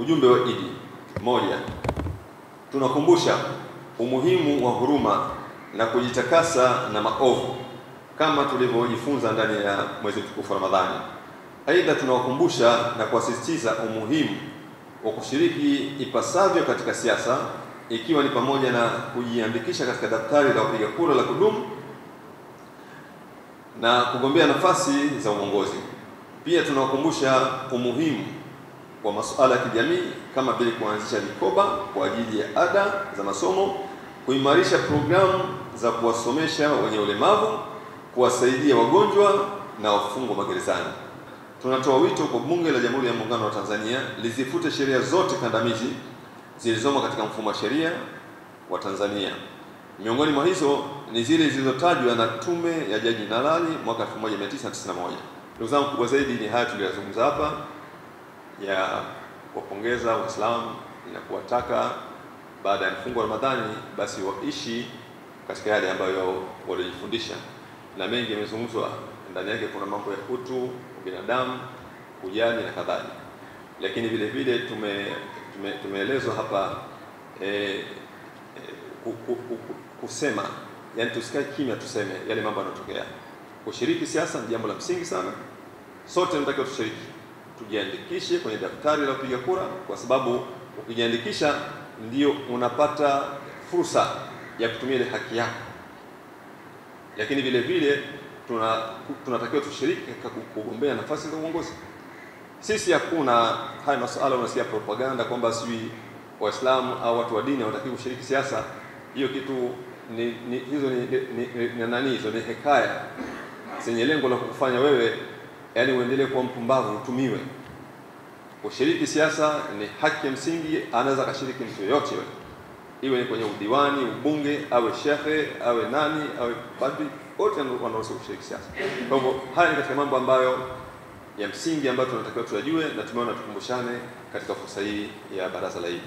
Ujumbe wa Idi: moja, tunakumbusha umuhimu wa huruma na kujitakasa na maovu kama tulivyojifunza ndani ya mwezi mtukufu wa Ramadhani. Aidha, tunawakumbusha na kuasisitiza umuhimu wa kushiriki ipasavyo katika siasa, ikiwa ni pamoja na kujiandikisha katika daftari la wapiga kura la kudumu na kugombea nafasi za uongozi. Pia tunawakumbusha umuhimu wa masuala ya kijamii kama vile kuanzisha mikoba kwa ajili ya ada za masomo, kuimarisha programu za kuwasomesha wenye ulemavu, kuwasaidia wagonjwa na wafungwa magerezani. Tunatoa wito kwa Bunge la Jamhuri ya Muungano wa Tanzania lizifute sheria zote kandamizi zilizomo katika mfumo wa sheria wa Tanzania. Miongoni mwa hizo ni zile zilizotajwa na Tume ya Jaji Nalali mwaka 1991. Ndugu zangu, kubwa zaidi ni haya tuliyozungumza hapa, ya kuwapongeza Waislamu na kuwataka baada ya mfungo wa Ramadhani basi waishi katika yale ambayo walijifundisha, na mengi yamezungumzwa ndani yake. Kuna mambo ya utu, binadamu, kujali na kadhalika, lakini vile vile tumeelezwa hapa kusema, yani tusikae kimya, tuseme yale mambo yanayotokea. Kushiriki siasa ni jambo la msingi sana, sote tunatakiwa tushiriki, tujiandikishe kwenye daftari la kupiga kura, kwa sababu ukijiandikisha ndio unapata fursa ya kutumia ile haki yako. Lakini vile vile tunatakiwa tushiriki katika kugombea nafasi za uongozi. Sisi hakuna haya masuala unasikia propaganda kwamba sisi Waislamu au watu wa dini hawataki kushiriki siasa. Hiyo kitu hizo ni hekaya zenye lengo la kukufanya wewe yani uendelee kuwa mpumbavu, utumiwe. Kushiriki siasa ni haki ya msingi, anaweza kashiriki mtu yoyote yule, iwe ni kwenye udiwani, ubunge, awe shekhe, awe nani, awe padri, wote wanaweza kushiriki siasa. Kwa hivyo haya ni katika mambo ambayo ya msingi ambayo tunatakiwa tuyajue, na tumeona tukumbushane katika fursa hii ya baraza la Idi.